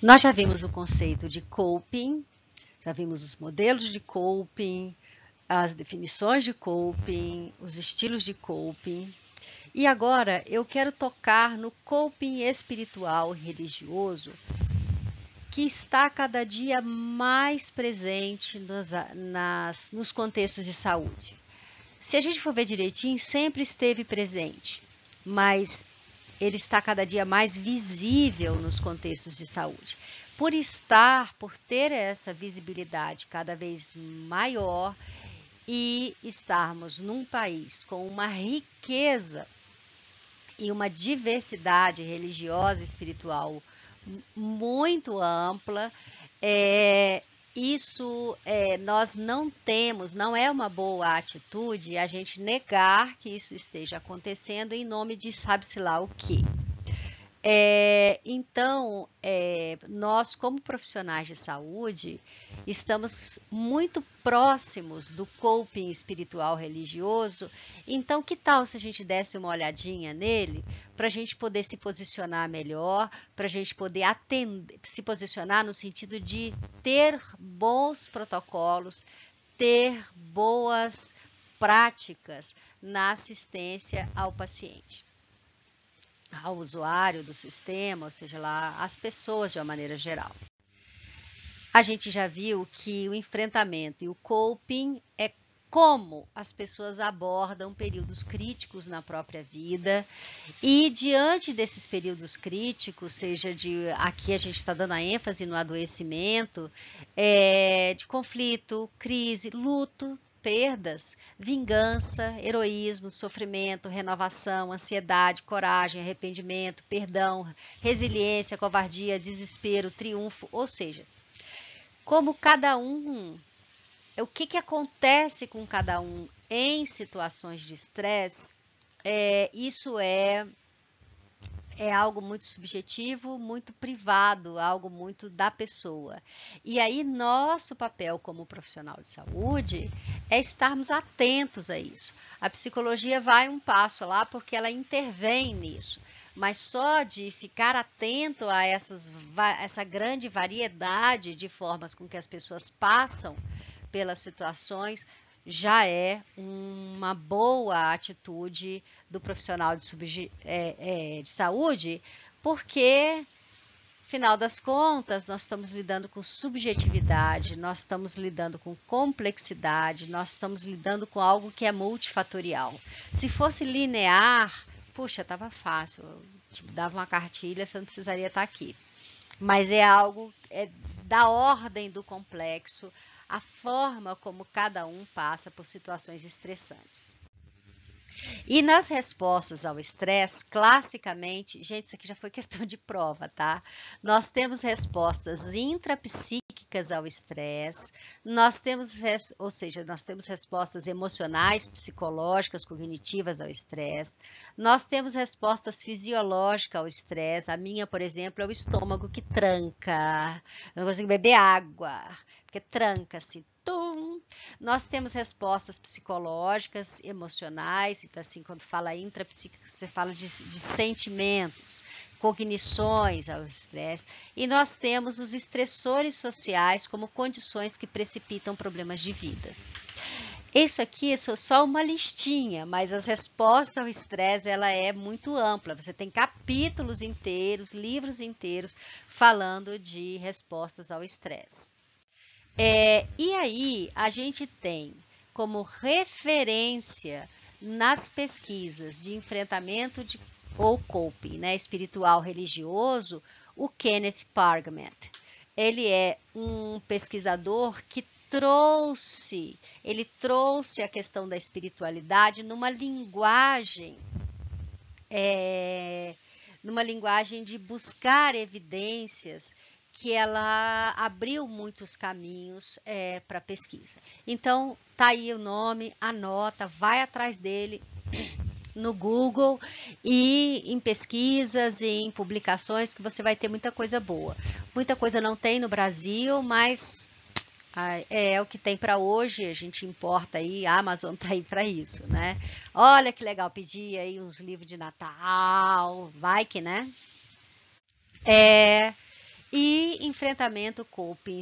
Nós já vimos o conceito de coping, já vimos os modelos de coping, as definições de coping, os estilos de coping. E agora eu quero tocar no coping espiritual e religioso, que está cada dia mais presente nos contextos de saúde. Se a gente for ver direitinho, sempre esteve presente, mas ele está cada dia mais visível nos contextos de saúde. Por ter essa visibilidade cada vez maior e estarmos num país com uma riqueza e uma diversidade religiosa e espiritual muito ampla, nós não temos, não é uma boa atitude a gente negar que isso esteja acontecendo em nome de sabe-se lá o quê. Então, nós como profissionais de saúde, estamos muito próximos do coping espiritual religioso, então que tal se a gente desse uma olhadinha nele, para a gente poder se posicionar melhor, para a gente poder se posicionar no sentido de ter bons protocolos, ter boas práticas na assistência ao paciente, ao usuário do sistema, ou seja lá, as pessoas de uma maneira geral. A gente já viu que o enfrentamento e o coping é como as pessoas abordam períodos críticos na própria vida e diante desses períodos críticos, aqui a gente está dando a ênfase no adoecimento, de conflito, crise, luto, perdas, vingança, heroísmo, sofrimento, renovação, ansiedade, coragem, arrependimento, perdão, resiliência, covardia, desespero, triunfo, ou seja, como cada um, o que acontece com cada um em situações de estresse, isso é algo muito subjetivo, muito privado, algo muito da pessoa. E aí, nosso papel como profissional de saúde é estarmos atentos a isso. A psicologia vai um passo lá porque ela intervém nisso. Mas só de ficar atento a essa grande variedade de formas com que as pessoas passam pelas situações, já é uma boa atitude do profissional de saúde, porque, afinal das contas, nós estamos lidando com subjetividade, nós estamos lidando com complexidade, nós estamos lidando com algo que é multifatorial. Se fosse linear, puxa, estava fácil, tipo, dava uma cartilha, você não precisaria estar aqui. Mas é algo da ordem do complexo, a forma como cada um passa por situações estressantes. E nas respostas ao estresse, classicamente, gente, isso aqui já foi questão de prova, tá? Nós temos respostas intrapsíquicas ao estresse, nós temos respostas emocionais, psicológicas, cognitivas ao estresse, nós temos respostas fisiológicas ao estresse. A minha, por exemplo, é o estômago que tranca, eu não consigo beber água, porque tranca-se. Nós temos respostas psicológicas, emocionais, então assim, quando fala intrapsíquico, você fala de sentimentos, cognições ao estresse, e nós temos os estressores sociais como condições que precipitam problemas de vidas. Isso aqui é só uma listinha, mas as respostas ao estresse ela é muito ampla. Você tem capítulos inteiros, livros inteiros falando de respostas ao estresse. E aí, a gente tem como referência nas pesquisas de enfrentamento ou coping, né, espiritual religioso, o Kenneth Parkman. Ele é um pesquisador que trouxe a questão da espiritualidade numa linguagem de buscar evidências, que ela abriu muitos caminhos para pesquisa. Então, tá aí o nome, anota, vai atrás dele no Google e em pesquisas e em publicações, que você vai ter muita coisa boa. Muita coisa não tem no Brasil, mas é o que tem para hoje, a gente importa aí, a Amazon tá aí para isso, né? Olha que legal, pedir aí uns livros de Natal, vai que, né? E enfrentamento coping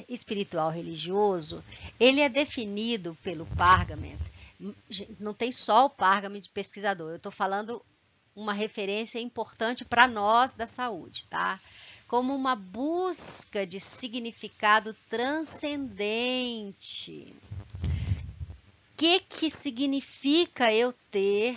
espiritual religioso, ele é definido pelo Pargament. Não tem só o Pargament de pesquisador, eu estou falando uma referência importante para nós da saúde, tá? Como uma busca de significado transcendente. O que significa eu ter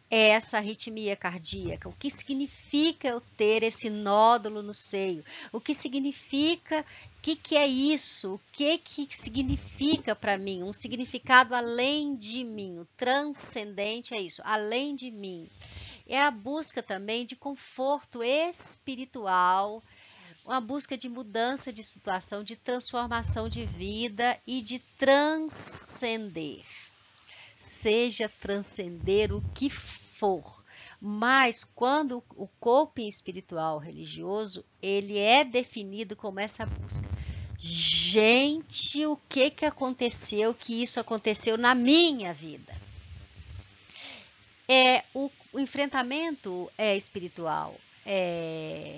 essa arritmia cardíaca? O que significa eu ter esse nódulo no seio? O que significa, o que é isso? O que significa para mim? Um significado além de mim, o transcendente é isso, além de mim. É a busca também de conforto espiritual, uma busca de mudança de situação, de transformação de vida e de transcender. Seja transcender o que for, mas quando o coping espiritual religioso, ele é definido como essa busca. Gente, o que aconteceu, que isso aconteceu na minha vida? O enfrentamento espiritual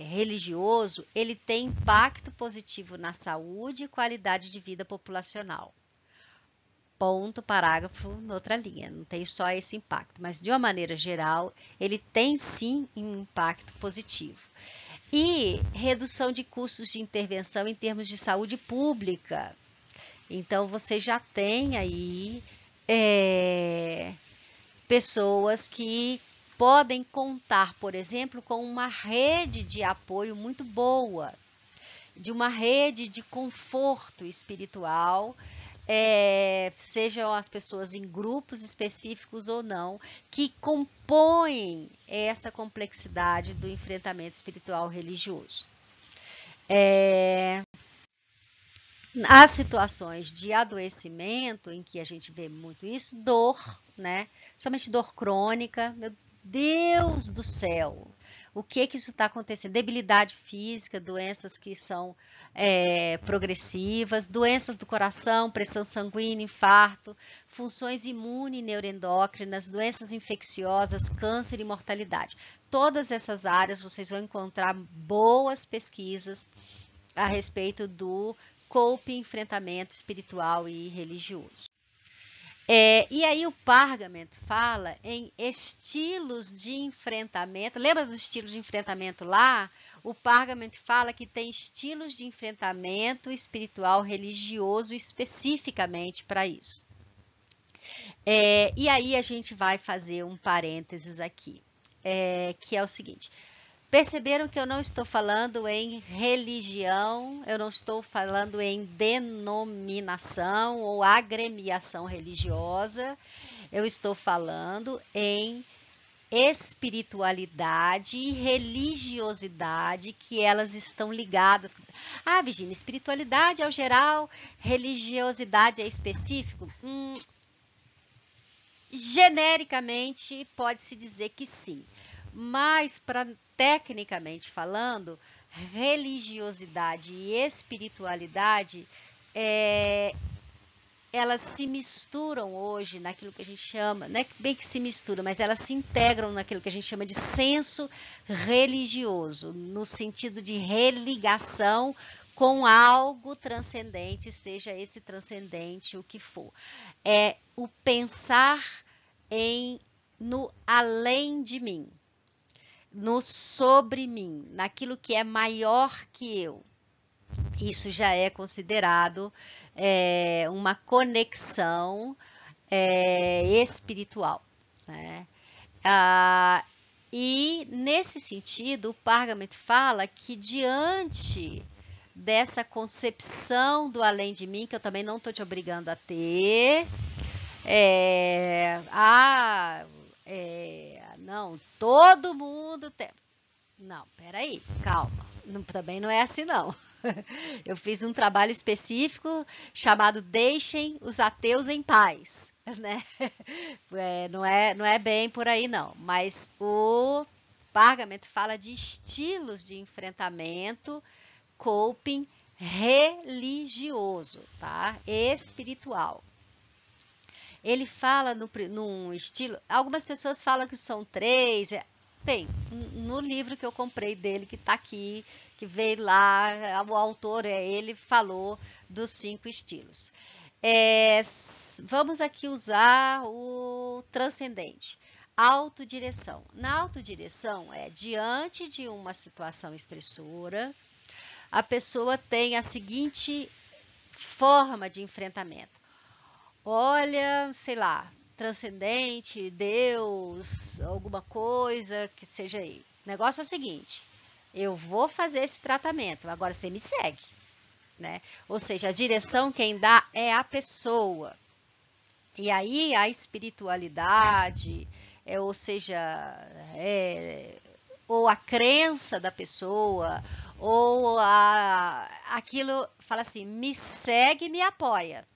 religioso, ele tem impacto positivo na saúde e qualidade de vida populacional. Ponto, parágrafo, noutra linha. Não tem só esse impacto, mas de uma maneira geral, ele tem sim um impacto positivo. E redução de custos de intervenção em termos de saúde pública. Então, você já tem aí pessoas que podem contar, por exemplo, com uma rede de apoio muito boa, de uma rede de conforto espiritual, sejam as pessoas em grupos específicos ou não, que compõem essa complexidade do enfrentamento espiritual religioso. As situações de adoecimento, em que a gente vê muito isso, dor, né? Somente dor crônica, meu Deus do céu! O que isso está acontecendo? Debilidade física, doenças que são progressivas, doenças do coração, pressão sanguínea, infarto, funções imune e neuroendócrinas, doenças infecciosas, câncer e mortalidade. Todas essas áreas vocês vão encontrar boas pesquisas a respeito do coping, enfrentamento espiritual e religioso. E aí o Pargament fala em estilos de enfrentamento. Lembra dos estilos de enfrentamento lá? O Pargament fala que tem estilos de enfrentamento espiritual religioso especificamente para isso. E aí a gente vai fazer um parênteses aqui, que é o seguinte. Perceberam que eu não estou falando em religião, eu não estou falando em denominação ou agremiação religiosa, eu estou falando em espiritualidade e religiosidade, que elas estão ligadas. Ah, Virginia, espiritualidade é o geral, religiosidade é específico? Genericamente, pode-se dizer que sim. Mas, tecnicamente falando, religiosidade e espiritualidade, elas se misturam hoje naquilo que a gente chama, não é bem que se misturam, mas elas se integram naquilo que a gente chama de senso religioso, no sentido de religação com algo transcendente, seja esse transcendente o que for. É o pensar no além de mim, no sobre mim, naquilo que é maior que eu. Isso já é considerado uma conexão espiritual, né? E nesse sentido, o Pargament fala que diante dessa concepção do além de mim, que eu também não estou te obrigando a ter, não, todo mundo tem. Não, peraí, calma. Também não é assim, não. Eu fiz um trabalho específico chamado Deixem os Ateus em Paz, né? Não é bem por aí, não. Mas o Pargament fala de estilos de enfrentamento, coping religioso, tá? Espiritual. Ele fala num estilo, algumas pessoas falam que são 3, Bem, no livro que eu comprei dele, que está aqui, que veio lá, o autor ele falou dos 5 estilos. Vamos aqui usar o transcendente. Autodireção. Na autodireção, diante de uma situação estressora, a pessoa tem a seguinte forma de enfrentamento. Olha, sei lá, transcendente, Deus, alguma coisa que seja aí. O negócio é o seguinte, eu vou fazer esse tratamento, agora você me segue, né? Ou seja, a direção quem dá é a pessoa. E aí a espiritualidade, ou seja, ou a crença da pessoa, ou aquilo, fala assim, me segue, me apoia.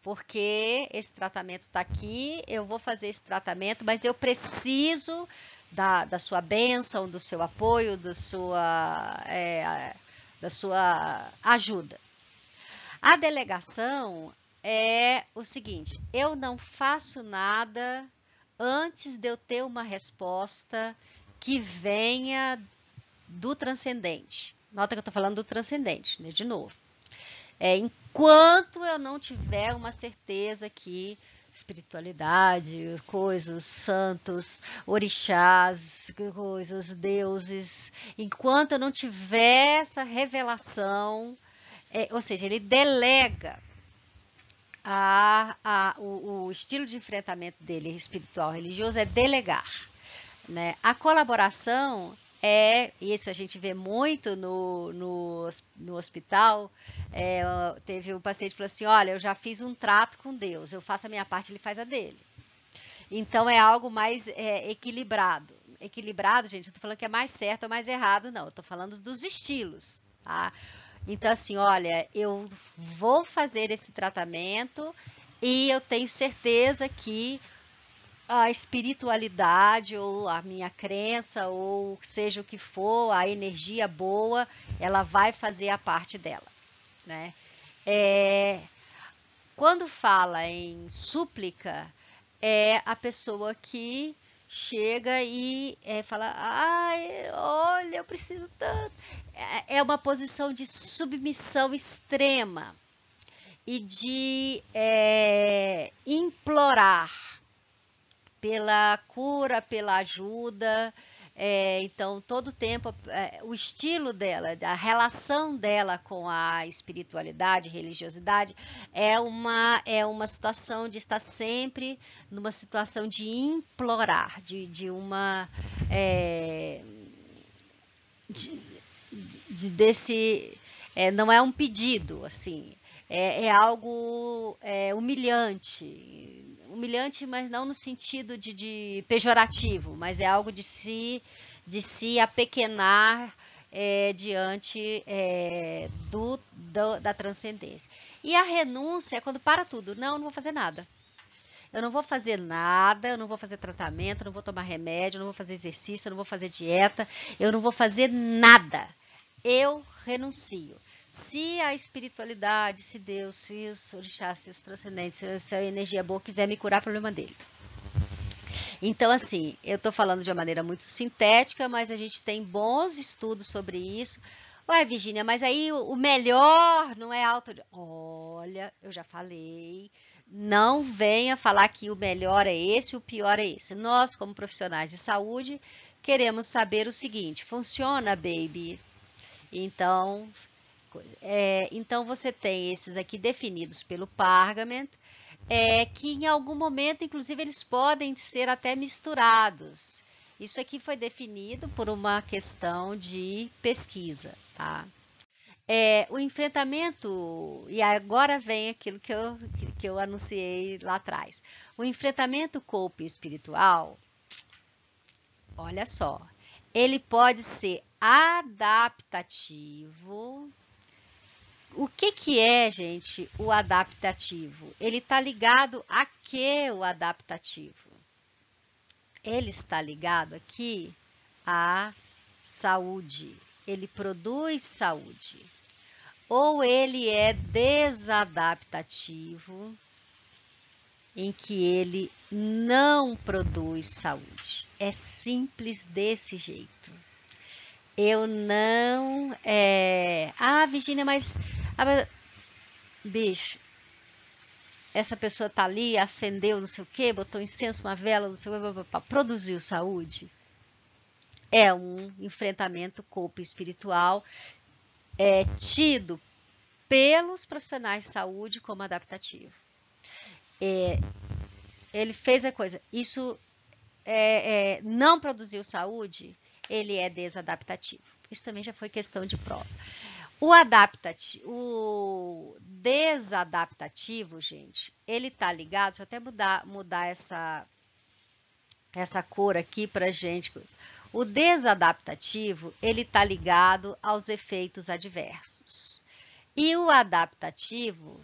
Porque esse tratamento está aqui, eu vou fazer esse tratamento, mas eu preciso da sua bênção, do seu apoio, da sua ajuda. A delegação é o seguinte, eu não faço nada antes de eu ter uma resposta que venha do transcendente. Nota que eu estou falando do transcendente, né? De novo. Enquanto eu não tiver uma certeza que espiritualidade, coisas, santos, orixás, coisas, deuses, enquanto eu não tiver essa revelação, ou seja, ele delega o estilo de enfrentamento dele, espiritual, religioso, é delegar, né? A colaboração isso a gente vê muito no hospital. Teve um paciente que falou assim, olha, eu já fiz um trato com Deus, eu faço a minha parte, ele faz a dele. Então é algo mais equilibrado. Equilibrado, gente, eu estou falando que é mais certo ou mais errado, não. Eu estou falando dos estilos, tá? Então, assim, olha, eu vou fazer esse tratamento e eu tenho certeza que a espiritualidade ou a minha crença ou seja o que for, a energia boa, ela vai fazer a parte dela, né? Quando fala em súplica, é a pessoa que chega e fala, ai, olha, eu preciso tanto. É uma posição de submissão extrema e de implorar pela cura, pela ajuda. Então, todo o tempo, o estilo dela, a relação dela com a espiritualidade, religiosidade, é uma situação de estar sempre numa situação de implorar, não é um pedido, assim, é algo humilhante. Humilhante, mas não no sentido de pejorativo, mas é algo de se apequenar diante da transcendência. E a renúncia é quando para tudo. Não vou fazer nada. Eu não vou fazer nada, eu não vou fazer tratamento, eu não vou tomar remédio, eu não vou fazer exercício, eu não vou fazer dieta, eu não vou fazer nada. Eu renuncio. Se a espiritualidade, se Deus, se os orixás, se os transcendentes, se a energia boa quiser me curar, problema dele. Então, assim, eu estou falando de uma maneira muito sintética, mas a gente tem bons estudos sobre isso. Ué, Virgínia, mas aí o melhor não é Olha, eu já falei, não venha falar que o melhor é esse, o pior é esse. Nós, como profissionais de saúde, queremos saber o seguinte, funciona, baby? Então, você tem esses aqui definidos pelo Pargament, que em algum momento, inclusive, eles podem ser até misturados. Isso aqui foi definido por uma questão de pesquisa, tá? O enfrentamento, e agora vem aquilo que eu anunciei lá atrás. O enfrentamento coping espiritual, olha só, ele pode ser adaptativo. O que é, gente, o adaptativo? Ele está ligado a que o adaptativo? Ele está ligado aqui à saúde. Ele produz saúde. Ou ele é desadaptativo, em que ele não produz saúde. É simples desse jeito. Eu não... Virgínia, mas... bicho, essa pessoa tá ali, acendeu não sei o quê, botou incenso, uma vela, não sei o quê, produziu saúde. É um enfrentamento corpo espiritual tido pelos profissionais de saúde como adaptativo. Ele fez a coisa, isso não produziu saúde, ele é desadaptativo. Isso também já foi questão de prova. O desadaptativo, gente, ele tá ligado, deixa eu até mudar essa cor aqui pra gente. O desadaptativo, ele tá ligado aos efeitos adversos. E o adaptativo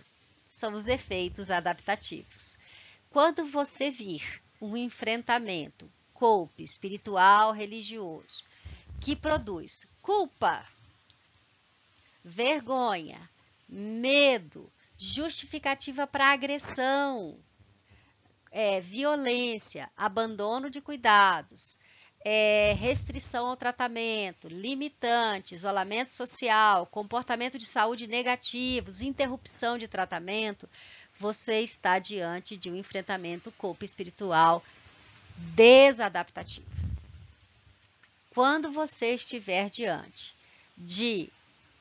são os efeitos adaptativos. Quando você vir um enfrentamento corpo espiritual religioso que produz culpa, vergonha, medo, justificativa para agressão, violência, abandono de cuidados, restrição ao tratamento, limitante, isolamento social, comportamento de saúde negativos, interrupção de tratamento, você está diante de um enfrentamento corpo espiritual desadaptativo. Quando você estiver diante de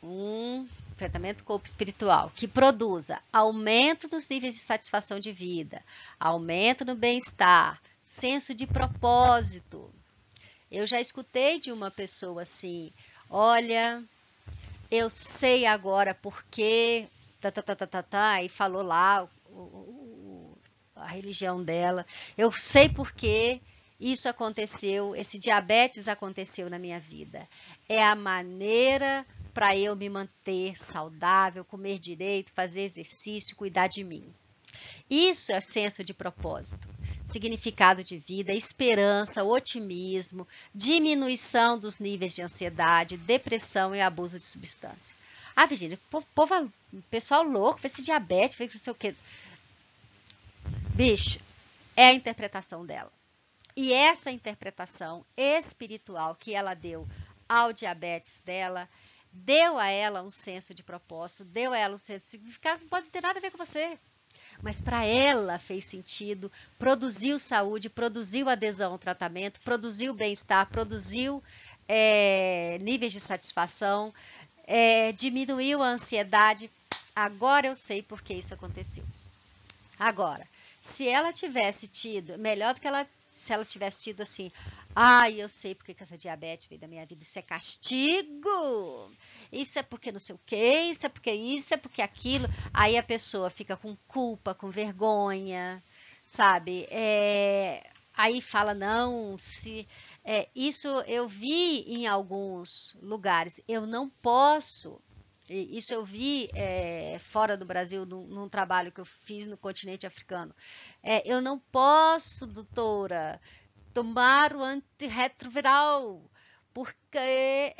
um enfrentamento corpo espiritual que produza aumento dos níveis de satisfação de vida, aumento no bem-estar, senso de propósito. Eu já escutei de uma pessoa assim, olha, eu sei agora porque, e falou lá a religião dela, eu sei porque isso aconteceu, esse diabetes aconteceu na minha vida. É a maneira para eu me manter saudável, comer direito, fazer exercício, cuidar de mim. Isso é senso de propósito, significado de vida, esperança, otimismo, diminuição dos níveis de ansiedade, depressão e abuso de substância. Virgínia, pessoal louco, esse diabetes, não sei o quê. Bicho, é a interpretação dela. E essa interpretação espiritual que ela deu ao diabetes dela, deu a ela um senso de propósito, deu a ela um senso de significado, não pode ter nada a ver com você. Mas para ela fez sentido, produziu saúde, produziu adesão ao tratamento, produziu bem-estar, produziu níveis de satisfação, diminuiu a ansiedade. Agora eu sei por que isso aconteceu. Agora, se ela tivesse tido, melhor do que se ela tivesse tido assim, eu sei porque que essa diabetes veio da minha vida, isso é castigo, isso é porque não sei o que, isso é porque aquilo, aí a pessoa fica com culpa, com vergonha, sabe, aí fala, não, isso eu vi em alguns lugares, eu não posso. Isso eu vi fora do Brasil, num trabalho que eu fiz no continente africano. Eu não posso, doutora, tomar o antirretroviral, porque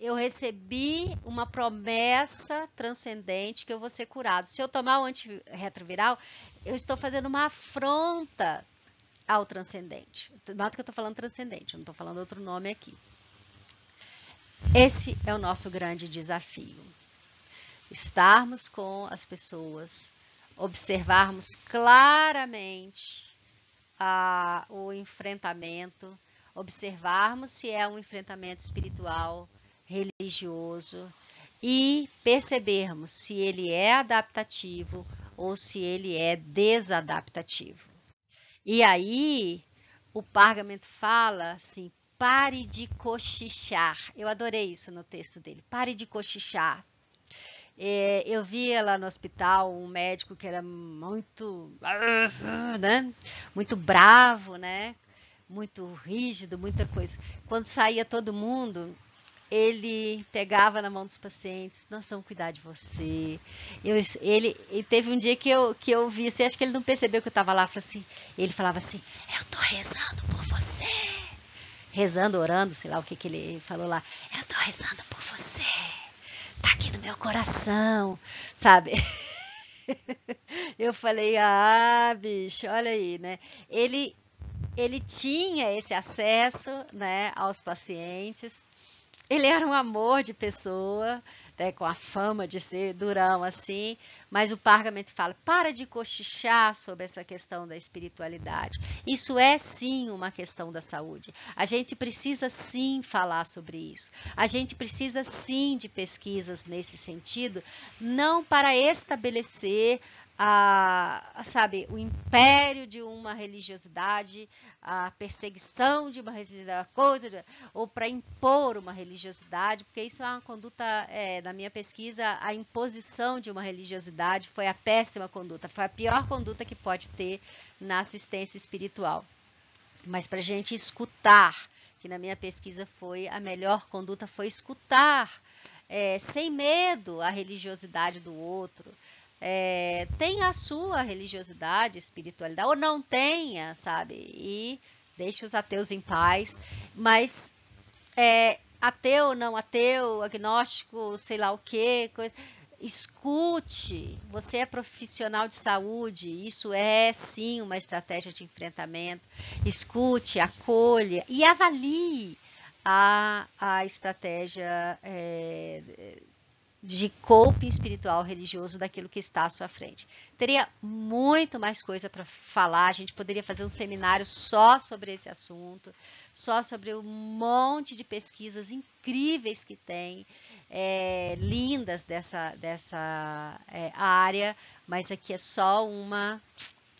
eu recebi uma promessa transcendente que eu vou ser curado. Se eu tomar o antirretroviral, eu estou fazendo uma afronta ao transcendente. Nota que eu estou falando transcendente, eu não estou falando outro nome aqui. Esse é o nosso grande desafio. Estarmos com as pessoas, observarmos claramente o enfrentamento, observarmos se é um enfrentamento espiritual, religioso e percebermos se ele é adaptativo ou se ele é desadaptativo. E aí, o Pargamento fala assim, pare de cochichar. Eu adorei isso no texto dele. Pare de cochichar. Eu via lá no hospital um médico que era muito, né? Muito bravo, né? Muito rígido, muita coisa. Quando saía todo mundo, ele pegava na mão dos pacientes, nós vamos cuidar de você. Ele teve um dia que eu vi, assim, acho que ele não percebeu que eu estava lá, ele falava assim, eu tô rezando por você. Rezando, orando, sei lá o que ele falou lá. Eu tô rezando por você. Tá aqui no meu coração, sabe? Eu falei, bicho, olha aí, né? Ele, ele tinha esse acesso, né, aos pacientes. Ele era um amor de pessoa, né, com a fama de ser durão assim, mas o Pargamento fala, para de cochichar sobre essa questão da espiritualidade. Isso é sim uma questão da saúde. A gente precisa sim falar sobre isso. A gente precisa sim de pesquisas nesse sentido, não para estabelecer sabe, o império de uma religiosidade, a perseguição de uma religiosidade, ou para impor uma religiosidade, porque isso é uma conduta, na minha pesquisa, a imposição de uma religiosidade foi a péssima conduta, foi a pior conduta que pode ter na assistência espiritual. Mas para a gente escutar, que na minha pesquisa foi a melhor conduta, foi escutar, sem medo a religiosidade do outro. Tenha a sua religiosidade, espiritualidade, ou não tenha, sabe? E deixe os ateus em paz, mas ateu, não ateu, agnóstico, sei lá o quê, escute, você é profissional de saúde, isso é sim uma estratégia de enfrentamento, escute, acolha e avalie a estratégia de coping espiritual religioso daquilo que está à sua frente. Teria muito mais coisa para falar, a gente poderia fazer um seminário só sobre esse assunto, só sobre um monte de pesquisas incríveis que tem, lindas dessa área, mas aqui é só uma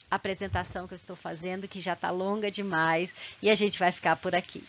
apresentação que eu estou fazendo, que já está longa demais, e a gente vai ficar por aqui.